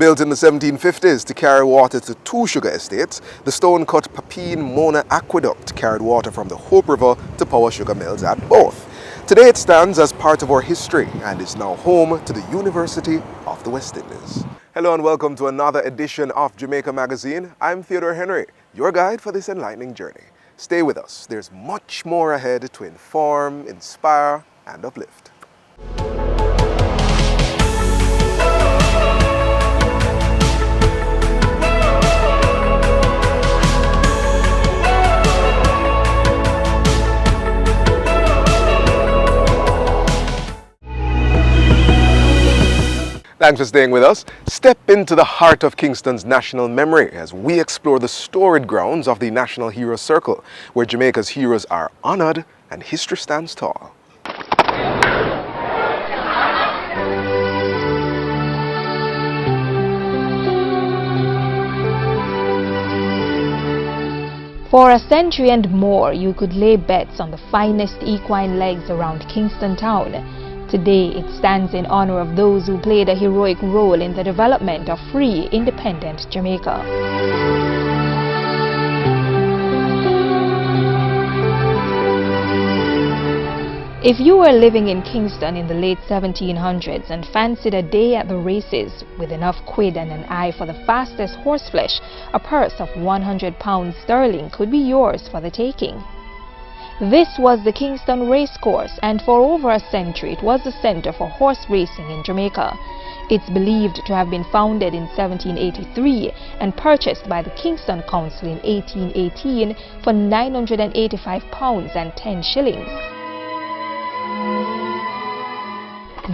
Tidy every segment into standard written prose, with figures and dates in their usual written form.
Built in the 1750s to carry water to two sugar estates, the stone-cut Papine-Mona Aqueduct carried water from the Hope River to power sugar mills at both. Today it stands as part of our history and is now home to the University of the West Indies. Hello and welcome to another edition of Jamaica Magazine. I'm Theodore Henry, your guide for this enlightening journey. Stay with us. There's much more ahead to inform, inspire, and uplift. Thanks for staying with us. Step into the heart of Kingston's national memory as we explore the storied grounds of the National Hero Circle, where Jamaica's heroes are honored and history stands tall. For a century and more, you could lay bets on the finest equine legs around Kingston town. Today, it stands in honor of those who played a heroic role in the development of free, independent Jamaica. If you were living in Kingston in the late 1700s and fancied a day at the races with enough quid and an eye for the fastest horseflesh, a purse of £100 sterling could be yours for the taking. This was the Kingston Racecourse, and for over a century it was the center for horse racing in Jamaica. It's believed to have been founded in 1783 and purchased by the Kingston Council in 1818 for £985 and 10 shillings.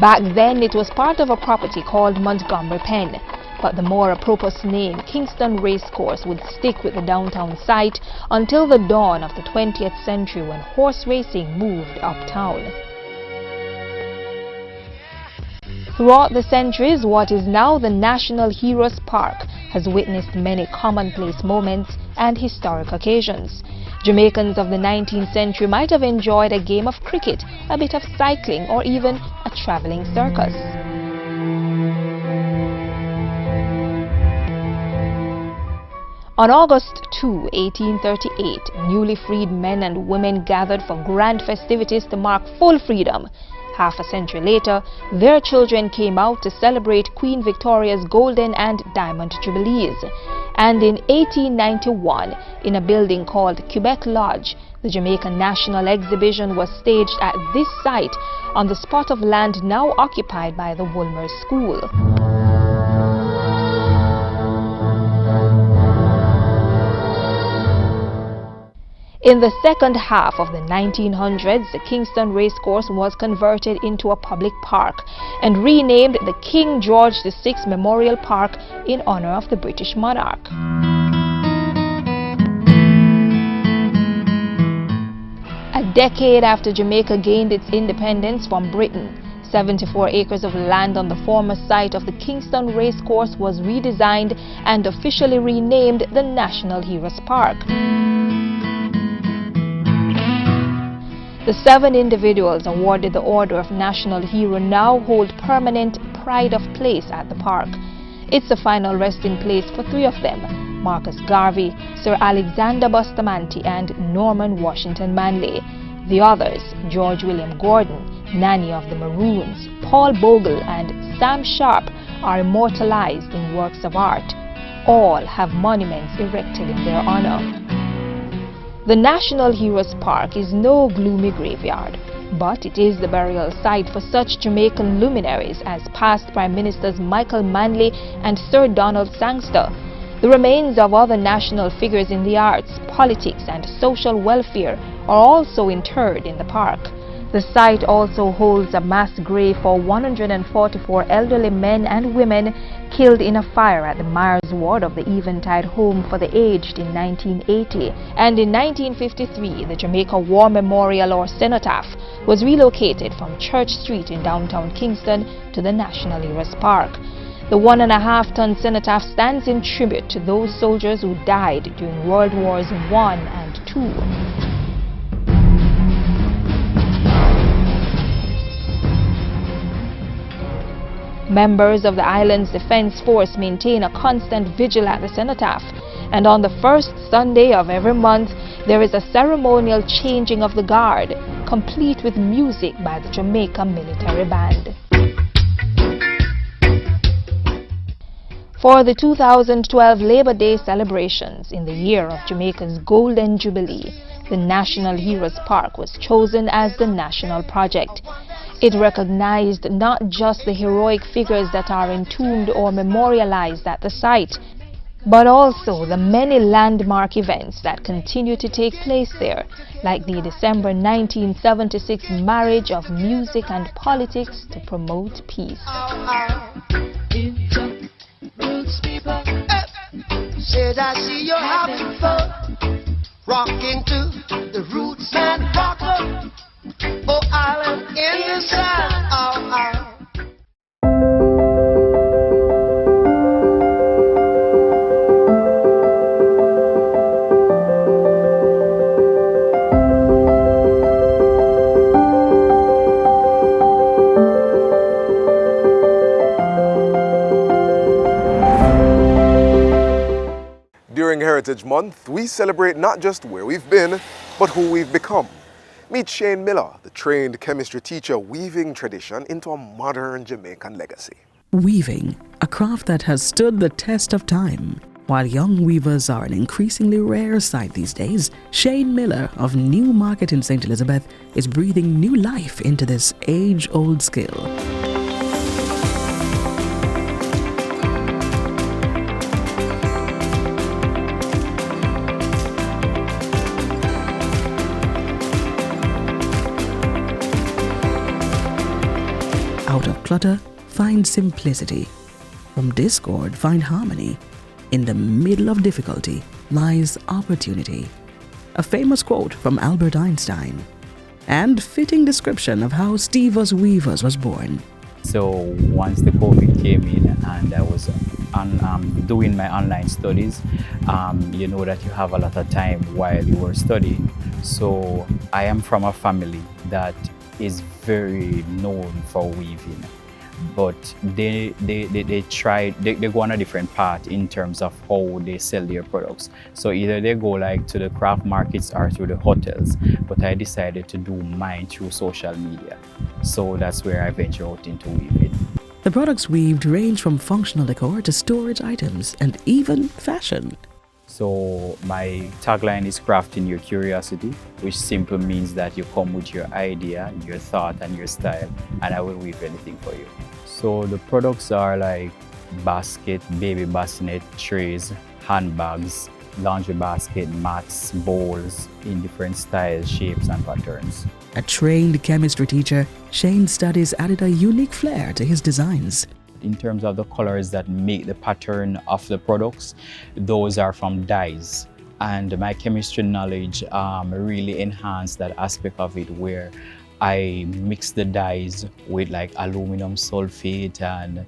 Back then it was part of a property called Montgomery Pen, but the more appropriate name, Kingston Racecourse, would stick with the downtown site until the dawn of the 20th century when horse racing moved uptown. Throughout the centuries, what is now the National Heroes Park has witnessed many commonplace moments and historic occasions. Jamaicans of the 19th century might have enjoyed a game of cricket, a bit of cycling, or even a traveling circus. On August 2, 1838, newly freed men and women gathered for grand festivities to mark full freedom. Half a century later, their children came out to celebrate Queen Victoria's Golden and Diamond Jubilees. And in 1891, in a building called Quebec Lodge, the Jamaican National Exhibition was staged at this site on the spot of land now occupied by the Woolmer School. In the second half of the 1900s, the Kingston Racecourse was converted into a public park and renamed the King George VI Memorial Park in honor of the British monarch. A decade after Jamaica gained its independence from Britain, 74 acres of land on the former site of the Kingston Racecourse was redesigned and officially renamed the National Heroes Park. The 7 individuals awarded the Order of National Hero now hold permanent pride of place at the park. It's the final resting place for 3 of them: Marcus Garvey, Sir Alexander Bustamante, and Norman Washington Manley. The others, George William Gordon, Nanny of the Maroons, Paul Bogle, and Sam Sharp, are immortalized in works of art. All have monuments erected in their honor. The National Heroes Park is no gloomy graveyard, but it is the burial site for such Jamaican luminaries as past Prime Ministers Michael Manley and Sir Donald Sangster. The remains of other national figures in the arts, politics, and social welfare are also interred in the park. The site also holds a mass grave for 144 elderly men and women killed in a fire at the Myers Ward of the Eventide Home for the Aged in 1980. And in 1953, the Jamaica War Memorial or Cenotaph was relocated from Church Street in downtown Kingston to the National Heroes Park. The 1.5-ton cenotaph stands in tribute to those soldiers who died during World Wars I and II. Members of the island's defense force maintain a constant vigil at the cenotaph, and on the first Sunday of every month, there is a ceremonial changing of the guard, complete with music by the Jamaica Military Band. For the 2012 Labor Day celebrations in the year of Jamaica's Golden Jubilee, the National Heroes Park was chosen as the national project. It recognized not just the heroic figures that are entombed or memorialized at the site, but also the many landmark events that continue to take place there, like the December 1976 marriage of music and politics to promote peace. Said I see you're having fun, rocking to the roots and rocker. Oh, island in the sun. During Heritage Month, we celebrate not just where we've been, but who we've become. Meet Shane Miller, the trained chemistry teacher weaving tradition into a modern Jamaican legacy. Weaving, a craft that has stood the test of time. While young weavers are an increasingly rare sight these days, Shane Miller of New Market in St. Elizabeth is breathing new life into this age-old skill. Out of clutter, find simplicity. From discord, find harmony. In the middle of difficulty lies opportunity. A famous quote from Albert Einstein. And fitting description of how Steve's Weavers was born. So once the COVID came in and I was doing my online studies, you know that you have a lot of time while you were studying. So I am from a family that is very known for weaving, but they go on a different path in terms of how they sell their products. So either they go like to the craft markets or through the hotels, but I decided to do mine through social media. So that's where I venture out into weaving. The products weaved range from functional decor to storage items and even fashion. So my tagline is crafting your curiosity, which simply means that you come with your idea, your thought and your style, and I will weave anything for you. So the products are like basket, baby bassinet, trays, handbags, laundry basket, mats, bowls in different styles, shapes and patterns. A trained chemistry teacher, Shane studies added a unique flair to his designs. In terms of the colors that make the pattern of the products, those are from dyes. And my chemistry knowledge really enhanced that aspect of it, where I mix the dyes with like aluminum sulfate and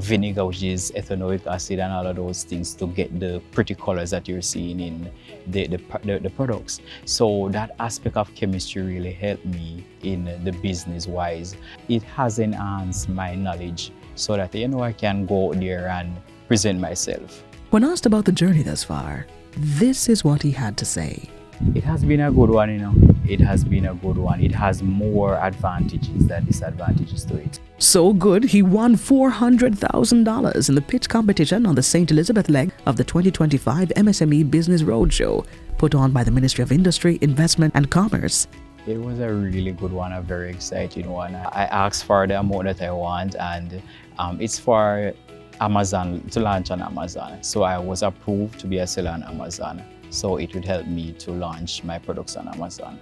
vinegar, which is ethanoic acid, and all of those things to get the pretty colors that you're seeing in the products. So that aspect of chemistry really helped me in the business wise. It has enhanced my knowledge so that, you know, I can go out there and present myself. When asked about the journey thus far, this is what he had to say. It has been a good one, you know. It has been a good one. It has more advantages than disadvantages to it. So good, he won $400,000 in the pitch competition on the St. Elizabeth leg of the 2025 MSME Business Roadshow, put on by the Ministry of Industry, Investment and Commerce. It was a really good one, a very exciting one. I asked for the amount that I want, and it's for Amazon, to launch on Amazon. So I was approved to be a seller on Amazon. So it would help me to launch my products on Amazon.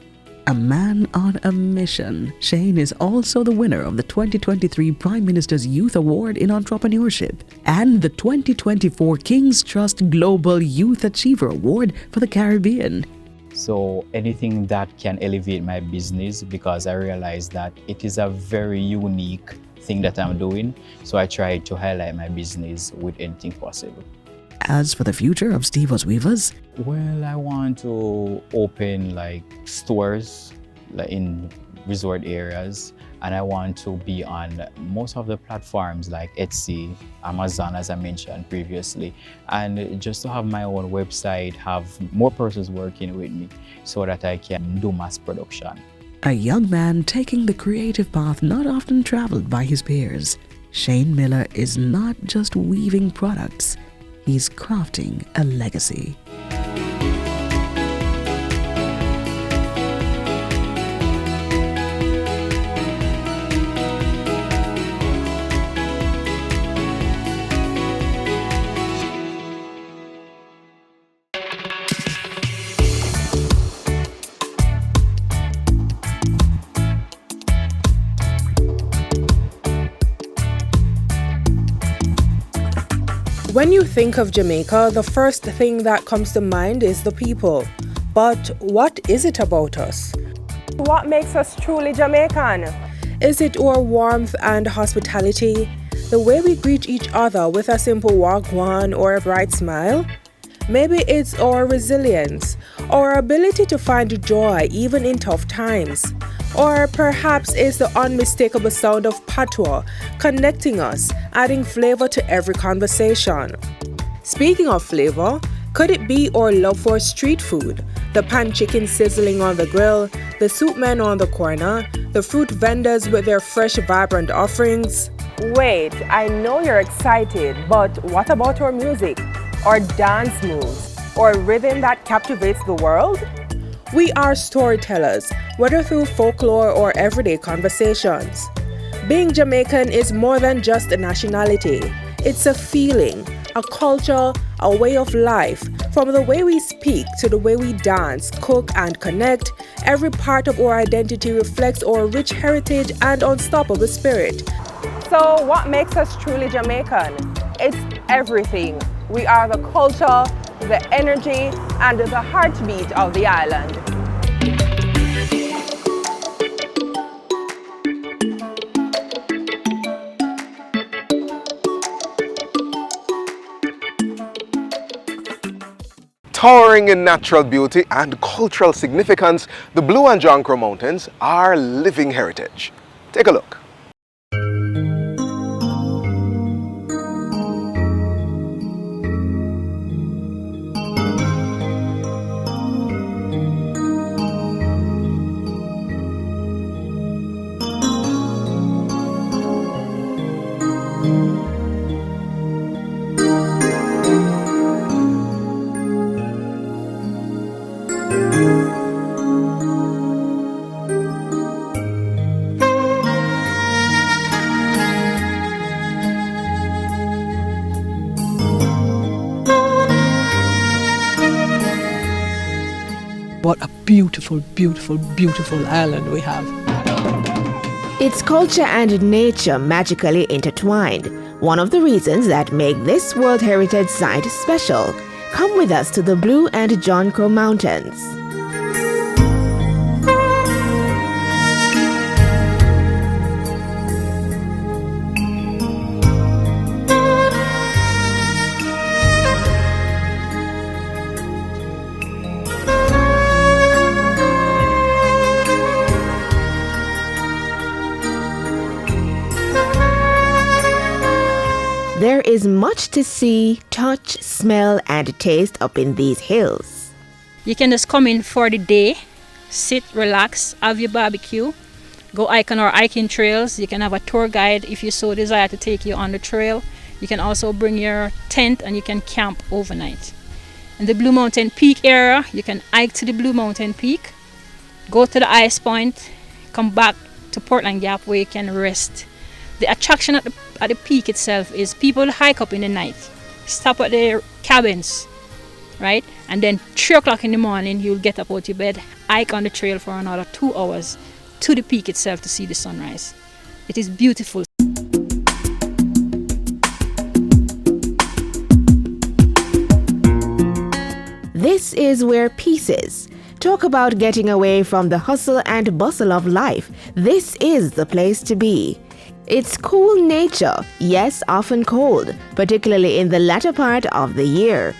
A man on a mission, Shane is also the winner of the 2023 Prime Minister's Youth Award in Entrepreneurship and the 2024 King's Trust Global Youth Achiever Award for the Caribbean. So anything that can elevate my business, because I realize that it is a very unique thing that I'm doing. So I try to highlight my business with anything possible. As for the future of Steve's Weavers? Well, I want to open like stores like in resort areas, and I want to be on most of the platforms like Etsy, Amazon, as I mentioned previously, and just to have my own website, have more persons working with me so that I can do mass production. A young man taking the creative path not often traveled by his peers. Shane Miller is not just weaving products, he's crafting a legacy. When you think of Jamaica, the first thing that comes to mind is the people. But what is it about us? What makes us truly Jamaican? Is it our warmth and hospitality? The way we greet each other with a simple wagwan or a bright smile? Maybe it's our resilience, our ability to find joy even in tough times. Or perhaps it's the unmistakable sound of patois connecting us, adding flavor to every conversation. Speaking of flavor, could it be our love for street food? The pan chicken sizzling on the grill, the soup men on the corner, the fruit vendors with their fresh, vibrant offerings? Wait, I know you're excited, but what about our music, our dance moves, or rhythm that captivates the world? We are storytellers, whether through folklore or everyday conversations. Being Jamaican is more than just a nationality. It's a feeling, a culture, a way of life. From the way we speak to the way we dance, cook, and connect, every part of our identity reflects our rich heritage and unstoppable spirit. So what makes us truly Jamaican? It's everything. We are the culture, the energy, and the heartbeat of the island. Towering in natural beauty and cultural significance, the Blue and John Crow Mountains are living heritage. Take a look. What a beautiful, beautiful, beautiful island we have. Its culture and nature magically intertwined, one of the reasons that make this World Heritage Site special. Come with us to the Blue and John Crow Mountains. There is much to see, touch, smell, and taste up in these hills. You can just come in for the day, sit, relax, have your barbecue, go hike on our hiking trails. You can have a tour guide if you so desire to take you on the trail. You can also bring your tent and you can camp overnight. In the Blue Mountain Peak area, you can hike to the Blue Mountain Peak, go to the ice point, come back to Portland Gap where you can rest. The attraction at the peak itself is people hike up in the night, stop at their cabins, right? And then 3 o'clock in the morning, you'll get up out your bed, hike on the trail for another 2 hours to the peak itself to see the sunrise. It is beautiful. This is where peace is. Talk about getting away from the hustle and bustle of life. This is the place to be. Its cool nature, yes, often cold, particularly in the latter part of the year.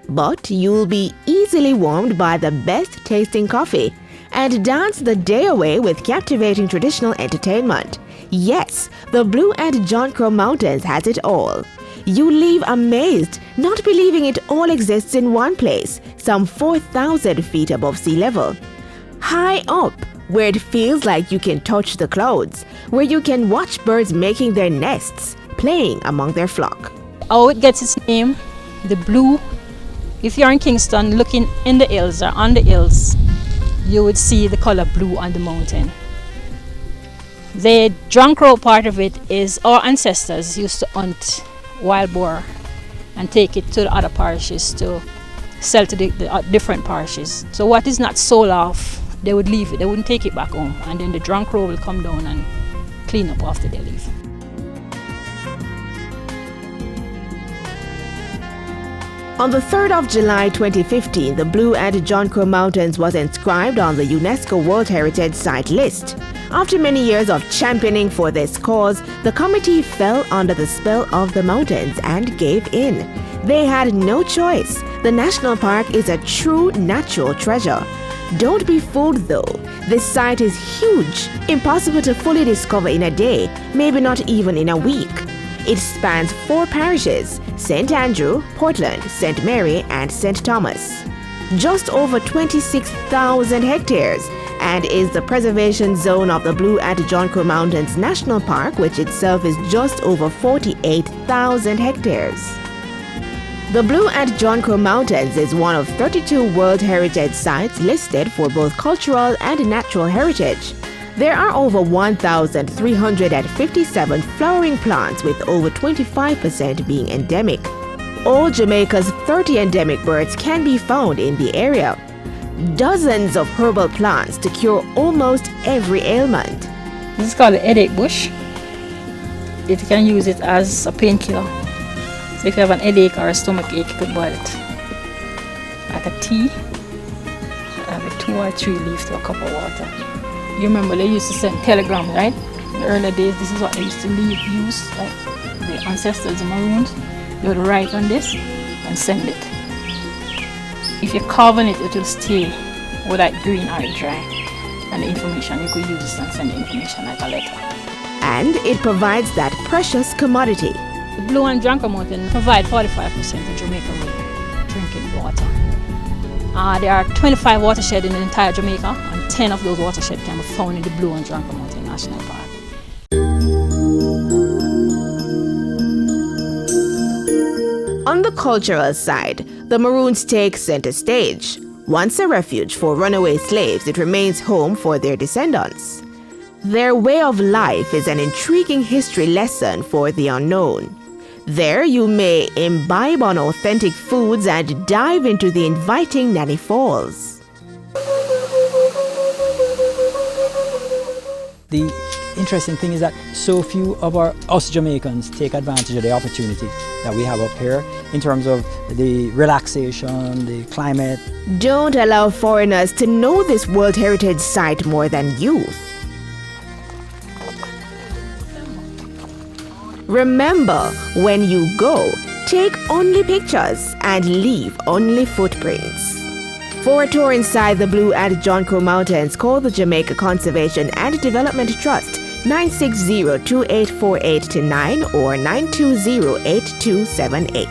But you'll be easily warmed by the best tasting coffee and dance the day away with captivating traditional entertainment. Yes, the Blue and John Crow Mountains has it all. You leave amazed, not believing it all exists in one place, some 4,000 feet above sea level. High up, where it feels like you can touch the clouds, where you can watch birds making their nests, playing among their flock. How it gets its name, the blue. If you're in Kingston looking in the hills or on the hills, you would see the color blue on the mountain. The John Crow part of it is our ancestors used to hunt wild boar and take it to the other parishes to sell to the different parishes. So what is not sold off, they would leave it, they wouldn't take it back home, and then the John Crow will come down and clean up after they leave. On the 3rd of July 2015, the Blue and John Crow Mountains was inscribed on the UNESCO World Heritage Site list. After many years of championing for this cause, the committee fell under the spell of the mountains and gave in. They had no choice. The national park is a true natural treasure. Don't be fooled though. This site is huge, impossible to fully discover in a day, maybe not even in a week. It spans 4 parishes: St. Andrew, Portland, St. Mary, and St. Thomas. Just over 26,000 hectares, and is the preservation zone of the Blue and John Crow Mountains National Park, which itself is just over 48,000 hectares. The Blue and John Crow Mountains is one of 32 World Heritage Sites listed for both cultural and natural heritage. There are over 1,357 flowering plants, with over 25% being endemic. All Jamaica's 30 endemic birds can be found in the area. Dozens of herbal plants to cure almost every ailment. This is called the headache bush. You can use it as a painkiller. So if you have an headache or a stomach ache, you could boil it. Like a tea, have a 2 or 3 leaves to a cup of water. You remember they used to send telegrams, right? In the early days, this is what they used to use, like the ancestors in maroons. They would write on this and send it. If you carve on it, it will stay whether it's green or dry. And the information, you could use this and send the information like a letter. And it provides that precious commodity. The Blue and John Crow Mountain provide 45% of Jamaican drinking water. There are 25 watersheds in the entire Jamaica, and 10 of those watersheds can be found in the Blue and John Crow Mountain National Park. On the cultural side, the Maroons take center stage. Once a refuge for runaway slaves, it remains home for their descendants. Their way of life is an intriguing history lesson for the unknown. There you may imbibe on authentic foods and dive into the inviting Nanny Falls. The interesting thing is that so few of us Jamaicans take advantage of the opportunity that we have up here in terms of the relaxation, the climate. Don't allow foreigners to know this World Heritage Site more than you. Remember, when you go, take only pictures and leave only footprints. For a tour inside the Blue and John Crow Mountains, call the Jamaica Conservation and Development Trust 960-2848-9 or 920-8278.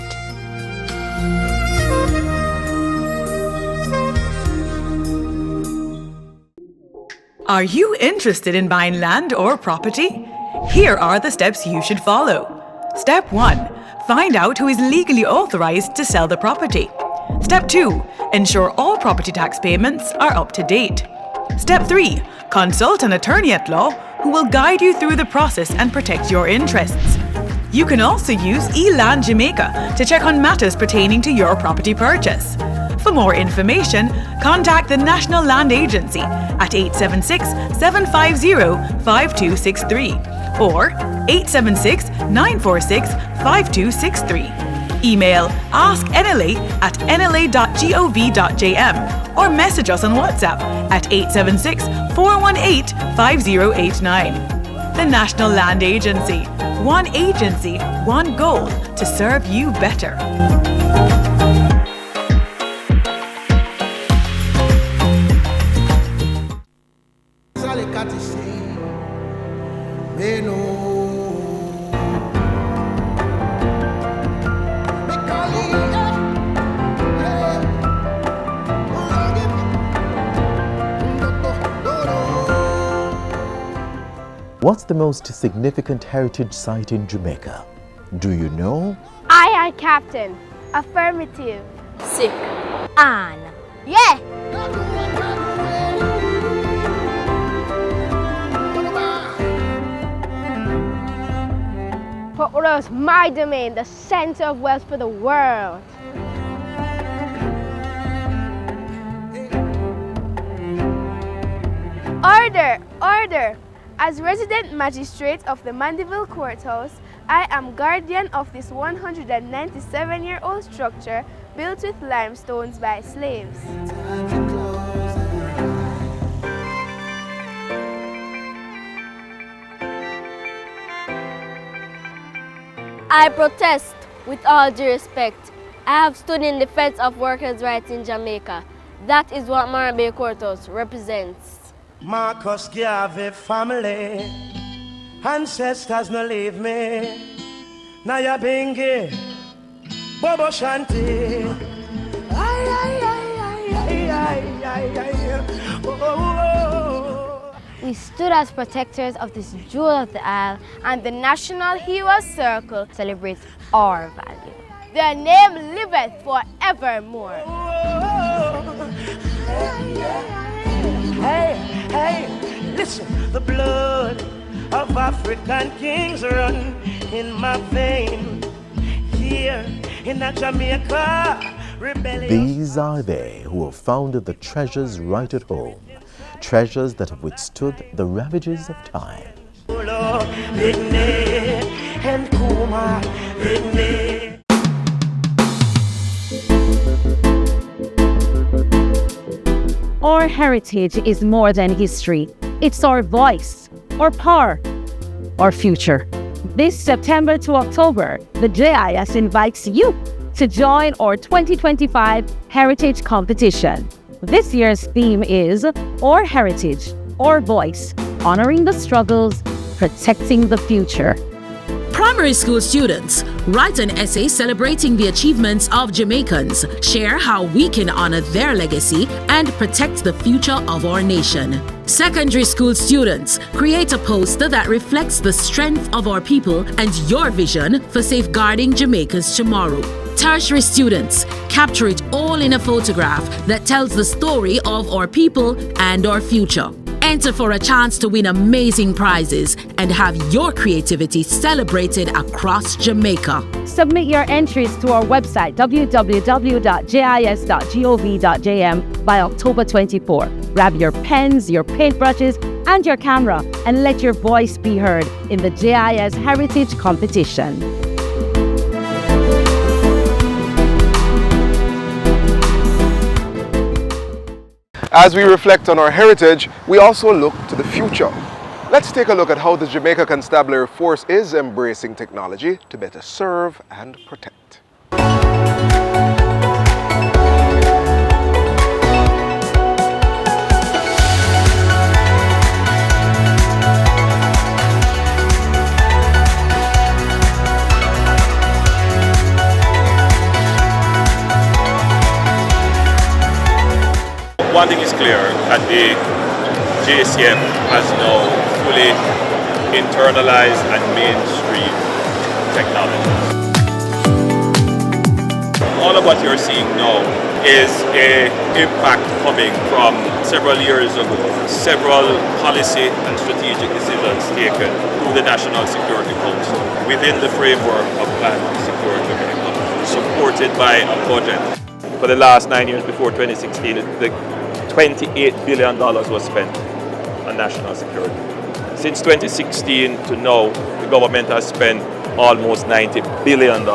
Are you interested in buying land or property? Here are the steps you should follow. Step 1. Find out who is legally authorized to sell the property. Step 2. Ensure all property tax payments are up to date. Step 3. Consult an attorney at law who will guide you through the process and protect your interests. You can also use eLand Jamaica to check on matters pertaining to your property purchase. For more information, contact the National Land Agency at 876-750-5263 or 876-946-5263. Email asknla@nla.gov.jm or message us on WhatsApp at 876-418-5089. The National Land Agency. One agency, one goal to serve you better. got to say, me know. What's the most significant heritage site in Jamaica? Do you know? Aye, Captain. Affirmative. Sick. Ann. Yeah. Port Royal is my domain, the center of wealth for the world. Order! Order! As resident magistrate of the Mandeville Courthouse, I am guardian of this 197-year-old structure built with limestones by slaves. I protest with all due respect. I have stood in defense of workers' rights in Jamaica. That is what Mandeville Courthouse represents. Marcus Garvey family, ancestors no leave me. Naya Bengi, Bobo Shanti. Ay, ay, ay, ay, ay, ay, ay, ay. Oh. We stood as protectors of this jewel of the isle, and the National Heroes Circle celebrates our value. Their name liveth forevermore. Hey, hey, listen, the blood of African kings run in my vein. Here in Jamaica, rebellion. These are they who have founded the treasures right at home, treasures that have withstood the ravages of time. Our heritage is more than history. It's our voice, our power, our future. This September to October, the JIS invites you to join our 2025 Heritage Competition. This year's theme is Our Heritage, Our Voice, Honoring the Struggles, Protecting the Future. Primary school students, write an essay celebrating the achievements of Jamaicans. Share how we can honor their legacy and protect the future of our nation. Secondary school students, create a poster that reflects the strength of our people and your vision for safeguarding Jamaica's tomorrow. Tertiary students, capture it all in a photograph that tells the story of our people and our future. Enter for a chance to win amazing prizes and have your creativity celebrated across Jamaica. Submit your entries to our website www.jis.gov.jm by October 24. Grab your pens, your paintbrushes, and your camera and let your voice be heard in the JIS Heritage Competition. As we reflect on our heritage, we also look to the future. Let's take a look at how the Jamaica Constabulary Force is embracing technology to better serve and protect. One thing is clear, that the JCF has now fully internalized and mainstream technology. All of what you're seeing now is an impact coming from several years ago, several policy and strategic decisions taken through the National Security Council within the framework of Plan Secure Jamaica, supported by a budget. For the last 9 years before 2016, the $28 billion was spent on national security. Since 2016 to now, the government has spent almost $90 billion.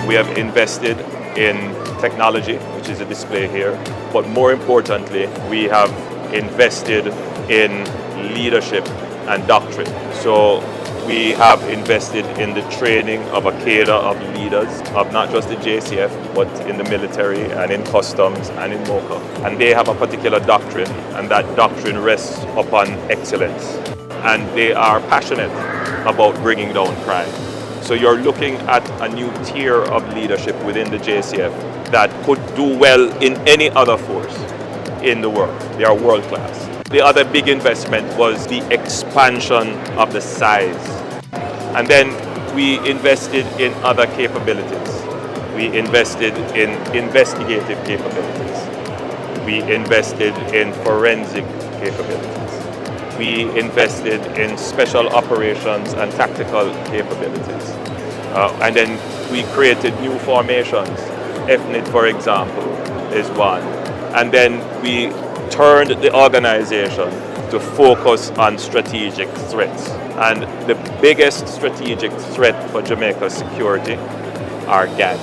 We have invested in technology, which is a display here, but more importantly, we have invested in leadership and doctrine. So We have invested in the training of a cadre of leaders of not just the JCF, but in the military and in customs and in MOCA. And they have a particular doctrine, and that doctrine rests upon excellence. And they are passionate about bringing down crime. So you're looking at a new tier of leadership within the JCF that could do well in any other force in the world. They are world class. The other big investment was the expansion of the size. And then we invested in other capabilities. We invested in investigative capabilities. We invested in forensic capabilities. We invested in special operations and tactical capabilities. And then we created new formations. FNIT, for example, is one. And then we turned the organization to focus on strategic threats. And the biggest strategic threat for Jamaica's security are gangs.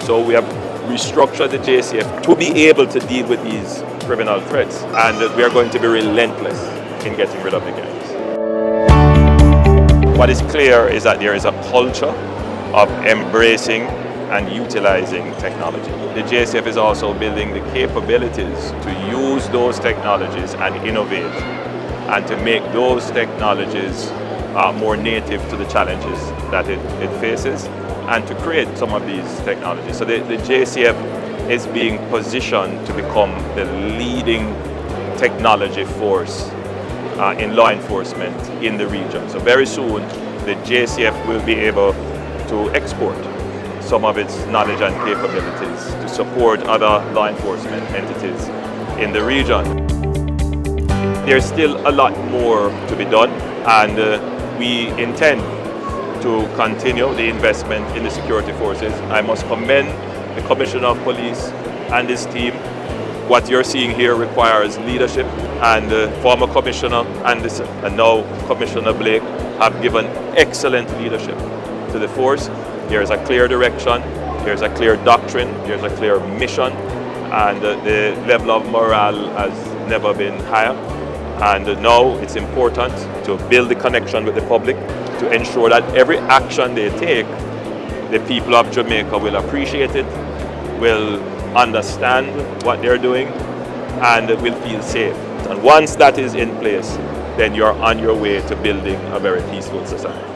So we have restructured the JCF to be able to deal with these criminal threats. And we are going to be relentless in getting rid of the gangs. What is clear is that there is a culture of embracing and utilizing technology. The JCF is also building the capabilities to use those technologies and innovate, and to make those technologies more native to the challenges that it faces, and to create some of these technologies. So the JCF is being positioned to become the leading technology force in law enforcement in the region. So very soon, the JCF will be able to export some of its knowledge and capabilities to support other law enforcement entities in the region. There's still a lot more to be done, and we intend to continue the investment in the security forces. I must commend the Commissioner of Police and his team. What you're seeing here requires leadership, and the former Commissioner Anderson and now Commissioner Blake have given excellent leadership to the force. There's a clear direction, there's a clear doctrine, there's a clear mission, and the level of morale has never been higher. And now it's important to build the connection with the public, to ensure that every action they take, the people of Jamaica will appreciate it, will understand what they're doing, and will feel safe. And once that is in place, then you're on your way to building a very peaceful society.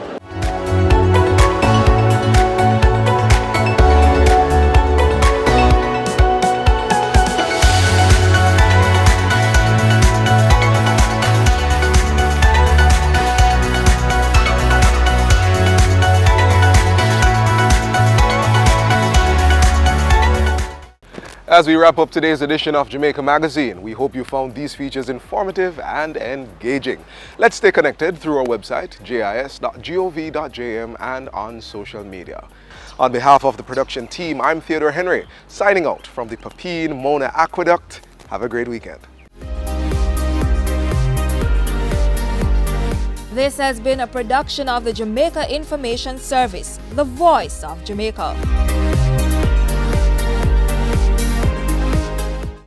As we wrap up today's edition of Jamaica Magazine, we hope you found these features informative and engaging. Let's stay connected through our website, jis.gov.jm, and on social media. On behalf of the production team, I'm Theodore Henry, signing out from the Papine-Mona Aqueduct. Have a great weekend. This has been a production of the Jamaica Information Service, the voice of Jamaica.